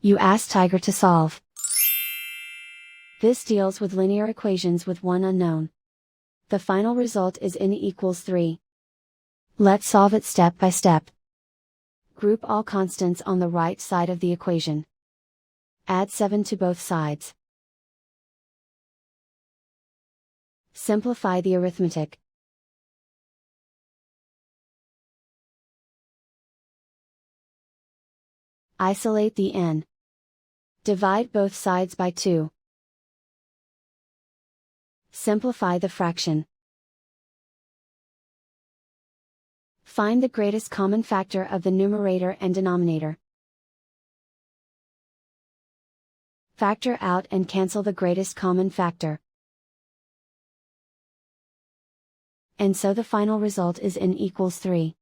You ask Tiger to solve. This deals with linear equations with one unknown. The final result is n equals 3. Let's solve it step by step. Group all constants on the right side of the equation. Add 7 to both sides. Simplify the arithmetic. Isolate the n. Divide both sides by 2. Simplify the fraction. Find the greatest common factor of the numerator and denominator. Factor out and cancel the greatest common factor. And so the final result is n equals 3.